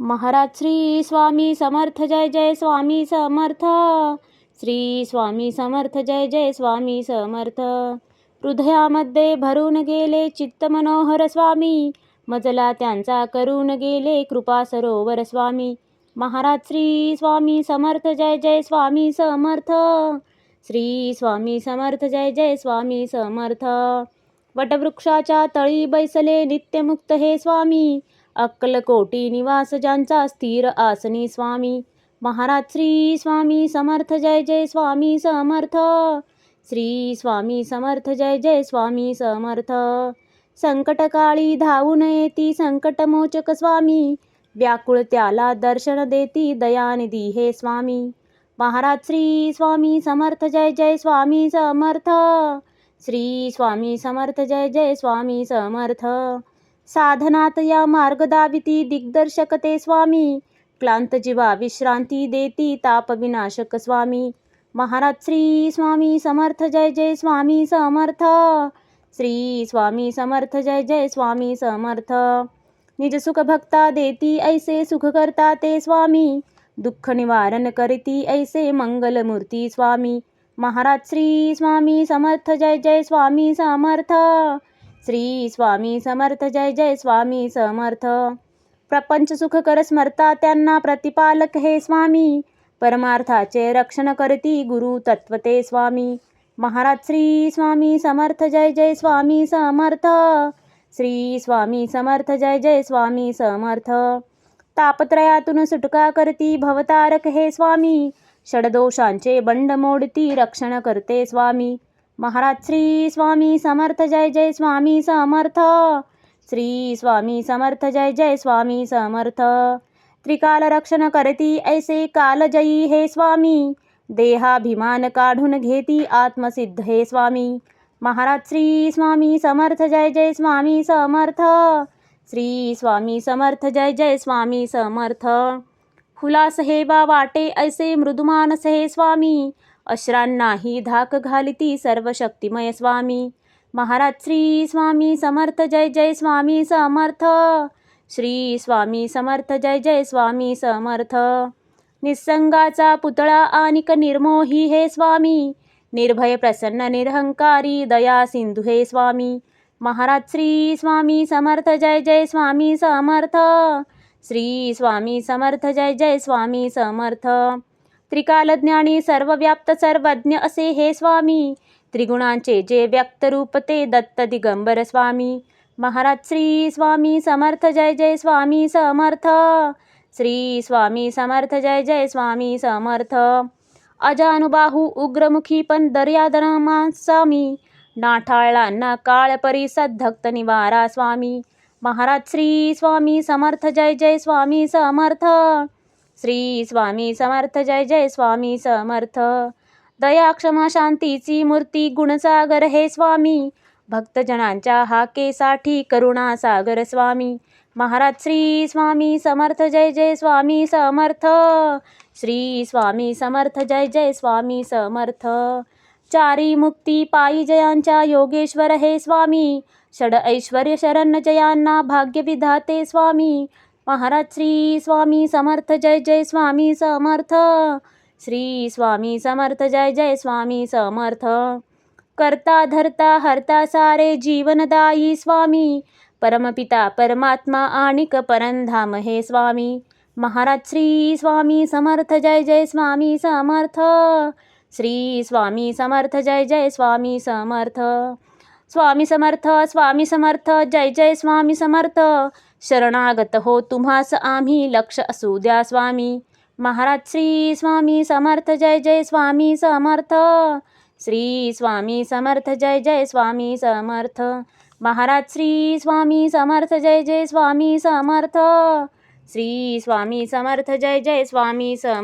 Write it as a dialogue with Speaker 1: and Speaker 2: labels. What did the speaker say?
Speaker 1: महाराज श्री स्वामी समर्थ जय जय स्वामी समर्थ. श्री स्वामी समर्थ जय जय स्वामी समर्थ. हृदयामध्ये भरून गेले चित्त मनोहर स्वामी, मजला त्यांचा करून गेले कृपा सरोवर स्वामी. महाराज श्री स्वामी समर्थ जय जय स्वामी समर्थ. श्री स्वामी समर्थ जय जय स्वामी समर्थ. वटवृक्षाच्या तळी बैसले नित्यमुक्त हे स्वामी, अक्कलकोटी निवास ज्यांचा स्थिर आसनी स्वामी. महाराज श्री स्वामी समर्थ जय जय स्वामी समर्थ. श्री स्वामी समर्थ जय जय स्वामी समर्थ. संकटकाळी धावून येती संकटमोचक स्वामी, व्याकुळ त्याला दर्शन देती दयानिधी हे स्वामी. महाराज श्री स्वामी समर्थ जय जय स्वामी समर्थ. श्री स्वामी समर्थ जय जय स्वामी समर्थ. साधनात या मार्ग दाविती दिग्दर्शक ते स्वामी, क्लांत जीवा विश्रांती देती ताप विनाशक स्वामी. महाराज श्री स्वामी समर्थ जय जय स्वामी समर्थ. श्री स्वामी समर्थ जय जय स्वामी समर्थ. निज सुख भक्ता देती ऐसे सुख करता ते स्वामी, दुःख निवारण करती ऐसे मंगलमूर्ती स्वामी. महाराज श्री स्वामी समर्थ जय जय स्वामी समर्थ. श्री स्वामी समर्थ जय जय स्वामी समर्थ. प्रपंच सुख कर स्मरता त्यांना प्रतिपालक हे स्वामी, परमार्थाचे रक्षण करती गुरु तत्वते स्वामी. महाराज श्री स्वामी समर्थ जय जय स्वामी समर्थ. श्री स्वामी समर्थ जय जय स्वामी समर्थ. तापत्रयातून सुटका करती भवतारक हे स्वामी, षडदोषांचे बंड मोडती रक्षण करते स्वामी. महाराज श्री स्वामी समर्थ जय जय स्वामी समर्थ. श्री स्वामी समर्थ जय जय स्वामी समर्थ. त्रिकाल रक्षण करती ऐसे कालजयी हे स्वामी, देहाभिमान काढून घेती आत्मसिद्ध हे स्वामी. महाराज श्री स्वामी समर्थ जय जय स्वामी समर्थ. श्री स्वामी समर्थ जय जय स्वामी समर्थ. हुलास हे बा वाटे ऐसे मृदुमानस हे स्वामी, अश्रांनाही धाक घालिती सर्व शक्तिमय स्वामी. महाराज श्री स्वामी समर्थ जय जय स्वामी समर्थ. श्री स्वामी समर्थ जय जय स्वामी समर्थ. निसंगाचा पुतळा आणिक निर्मोही हे स्वामी, निर्भय प्रसन्न निरहंकारी दया सिंधू हे स्वामी. महाराज श्री स्वामी समर्थ जय जय स्वामी समर्थ. श्री स्वामी समर्थ जय जय स्वामी समर्थ. त्रिकालज्ञानी सर्वव्याप्त सर्वज्ञ असे हे स्वामी, त्रिगुणांचे जे व्यक्त रूप ते दत्त दिगंबर स्वामी. महाराज श्री स्वामी समर्थ जय जय स्वामी समर्थ. श्री स्वामी समर्थ जय जय स्वामी समर्थ. अजानुबाहू उग्रमुखी पण दर्यादनमा स्वामी, नाठाळला ना काळ परिसद धक्त निवारा स्वामी. महाराज श्री स्वामी समर्थ जय जय स्वामी समर्थ. श्री स्वामी समर्थ जय जय स्वामी समर्थ. दया क्षमा शांतीची मूर्ती गुणसागर हे स्वामी, भक्तजनांच्या हाकेसाठी करुणा सागर स्वामी. महाराज श्री स्वामी समर्थ जय जय स्वामी समर्थ. श्री स्वामी समर्थ जय जय स्वामी समर्थ. चारी मुक्ती पायी जयांच्या योगेश्वर हे स्वामी, षड ऐश्वर्य शरण जयांना भाग्य विधाते स्वामी. महाराज श्री स्वामी समर्थ जय जय स्वामी समर्थ. श्री स्वामी समर्थ जय जय स्वामी समर्थ. करता धरता हरता सारे जीवनदायी स्वामी, परमपिता परमात्मा आणिक परमधाम हे स्वामी. महाराज श्री स्वामी समर्थ जय जय स्वामी समर्थ. श्री स्वामी समर्थ जय जय स्वामी समर्थ. स्वामी समर्थ स्वामी समर्थ जय जय स्वामी समर्थ. शरणागत हो तुम्हास आम्ही लक्ष असू द्या स्वामी. महाराज श्री स्वामी समर्थ जय जय स्वामी समर्थ. श्री स्वामी समर्थ जय जय स्वामी समर्थ. महाराज श्री स्वामी समर्थ जय जय स्वामी समर्थ. श्री स्वामी समर्थ जय जय स्वामी समर्थ.